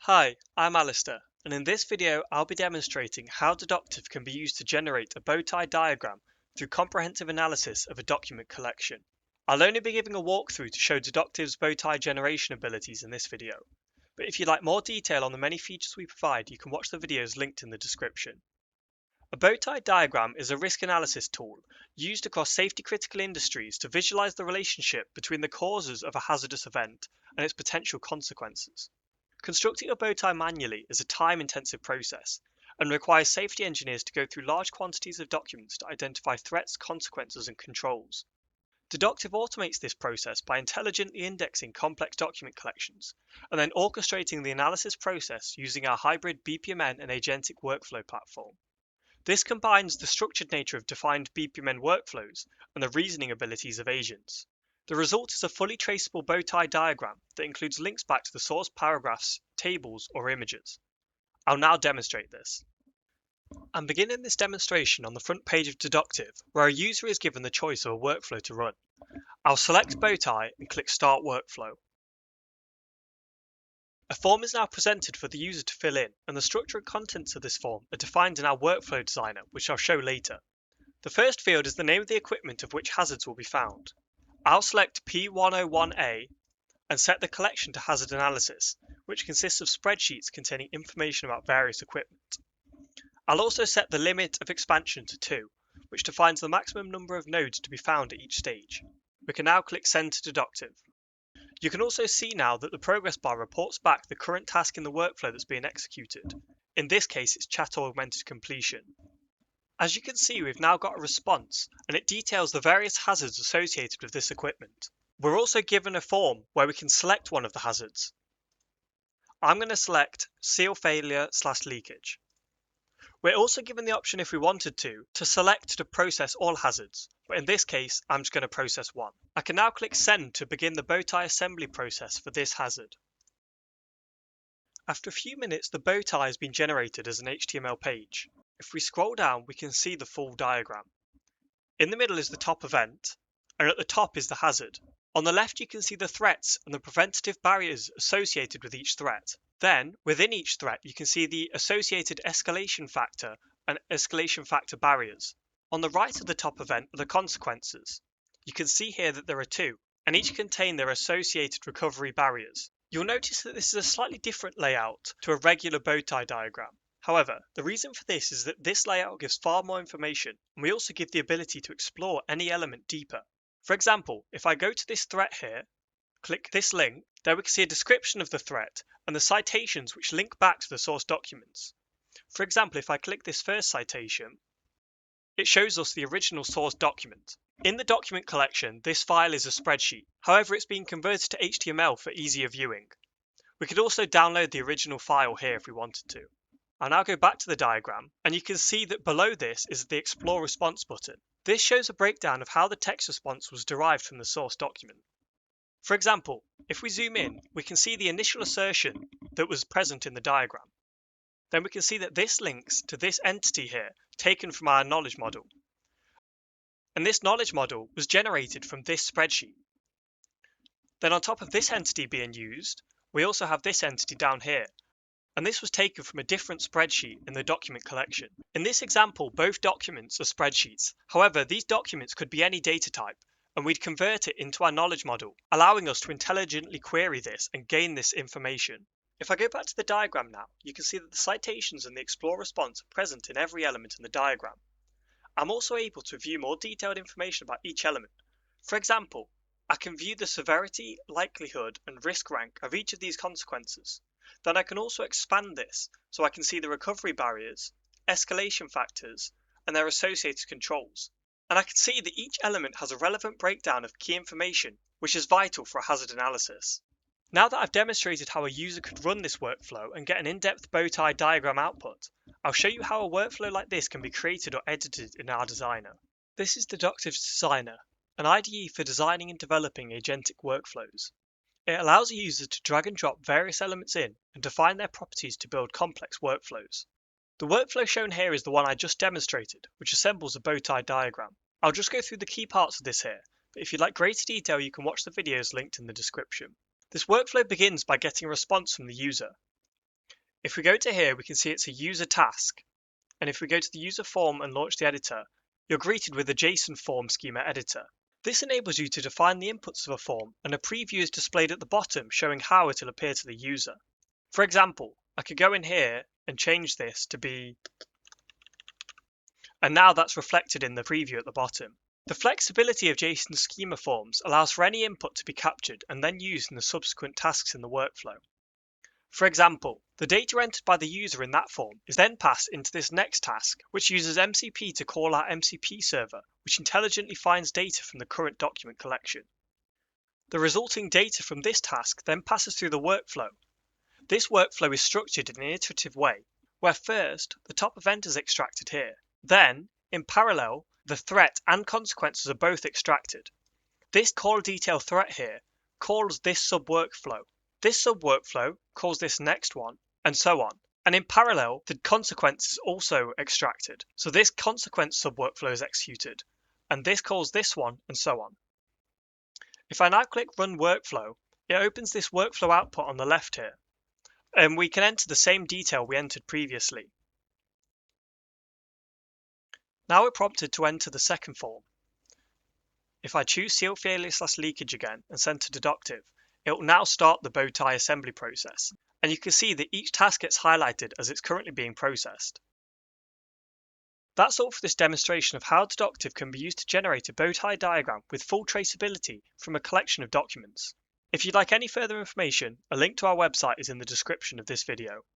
Hi, I'm Alistair, and in this video I'll be demonstrating how Dedoctive can be used to generate a bowtie diagram through comprehensive analysis of a document collection. I'll only be giving a walkthrough to show Dedoctive's bowtie generation abilities in this video, but if you'd like more detail on the many features we provide, you can watch the videos linked in the description. A bowtie diagram is a risk analysis tool used across safety-critical industries to visualize the relationship between the causes of a hazardous event and its potential consequences. Constructing a bowtie manually is a time-intensive process and requires safety engineers to go through large quantities of documents to identify threats, consequences, and controls. Dedoctive automates this process by intelligently indexing complex document collections and then orchestrating the analysis process using our hybrid BPMN and Agentic workflow platform. This combines the structured nature of defined BPMN workflows and the reasoning abilities of agents. The result is a fully traceable bowtie diagram that includes links back to the source paragraphs, tables, or images. I'll now demonstrate this. I'm beginning this demonstration on the front page of Dedoctive, where a user is given the choice of a workflow to run. I'll select Bowtie and click Start Workflow. A form is now presented for the user to fill in, and the structure and contents of this form are defined in our workflow designer, which I'll show later. The first field is the name of the equipment of which hazards will be found. I'll select P101A and set the collection to hazard analysis, which consists of spreadsheets containing information about various equipment. I'll also set the limit of expansion to 2, which defines the maximum number of nodes to be found at each stage. We can now click Send to Dedoctive. You can also see now that the progress bar reports back the current task in the workflow that's being executed. In this case, it's chat augmented completion. As you can see, we've now got a response, and it details the various hazards associated with this equipment. We're also given a form where we can select one of the hazards. I'm going to select seal failure/leakage. We're also given the option, if we wanted to select to process all hazards, but in this case, I'm just going to process one. I can now click Send to begin the bowtie assembly process for this hazard. After a few minutes, the bowtie has been generated as an HTML page. If we scroll down, we can see the full diagram. In the middle is the top event, and at the top is the hazard. On the left, you can see the threats and the preventative barriers associated with each threat. Then, within each threat, you can see the associated escalation factor and escalation factor barriers. On the right of the top event are the consequences. You can see here that there are 2, and each contain their associated recovery barriers. You'll notice that this is a slightly different layout to a regular bowtie diagram. However, the reason for this is that this layout gives far more information, and we also give the ability to explore any element deeper. For example, if I go to this threat here, click this link, there we can see a description of the threat and the citations which link back to the source documents. For example, if I click this first citation, it shows us the original source document. In the document collection, this file is a spreadsheet. However, it's been converted to HTML for easier viewing. We could also download the original file here if we wanted to. I'll now go back to the diagram, and you can see that below this is the Explore Response button. This shows a breakdown of how the text response was derived from the source document. For example, if we zoom in, we can see the initial assertion that was present in the diagram. Then we can see that this links to this entity here, taken from our knowledge model. And this knowledge model was generated from this spreadsheet. Then on top of this entity being used, we also have this entity down here. And this was taken from a different spreadsheet in the document collection. In this example, both documents are spreadsheets. However, these documents could be any data type, and we'd convert it into our knowledge model, allowing us to intelligently query this and gain this information. If I go back to the diagram now, you can see that the citations and the explore response are present in every element in the diagram. I'm also able to view more detailed information about each element. For example, I can view the severity, likelihood, and risk rank of each of these consequences. Then I can also expand this so I can see the recovery barriers, escalation factors, and their associated controls. And I can see that each element has a relevant breakdown of key information, which is vital for a hazard analysis. Now that I've demonstrated how a user could run this workflow and get an in-depth bowtie diagram output, I'll show you how a workflow like this can be created or edited in our designer. This is Dedoctive's Designer, an IDE for designing and developing agentic workflows. It allows a user to drag and drop various elements in and define their properties to build complex workflows. The workflow shown here is the one I just demonstrated, which assembles a bowtie diagram. I'll just go through the key parts of this here, but if you'd like greater detail, you can watch the videos linked in the description. This workflow begins by getting a response from the user. If we go to here, we can see it's a user task. And if we go to the user form and launch the editor, you're greeted with a JSON form schema editor. This enables you to define the inputs of a form, and a preview is displayed at the bottom showing how it will appear to the user. For example, I could go in here and change this to be, and now that's reflected in the preview at the bottom. The flexibility of JSON schema forms allows for any input to be captured and then used in the subsequent tasks in the workflow. For example, the data entered by the user in that form is then passed into this next task, which uses MCP to call our MCP server, which intelligently finds data from the current document collection. The resulting data from this task then passes through the workflow. This workflow is structured in an iterative way, where first, the top event is extracted here. Then, in parallel, the threat and consequences are both extracted. This call detail threat here calls this sub-workflow. This sub-workflow calls this next one, and so on. And in parallel, the consequence is also extracted. So this consequence sub-workflow is executed, and this calls this one, and so on. If I now click Run Workflow, it opens this workflow output on the left here, and we can enter the same detail we entered previously. Now we're prompted to enter the second form. If I choose seal failure/leakage again and send to deductive, it will now start the Bowtie assembly process, and you can see that each task gets highlighted as it's currently being processed. That's all for this demonstration of how deductive can be used to generate a Bowtie diagram with full traceability from a collection of documents. If you'd like any further information, a link to our website is in the description of this video.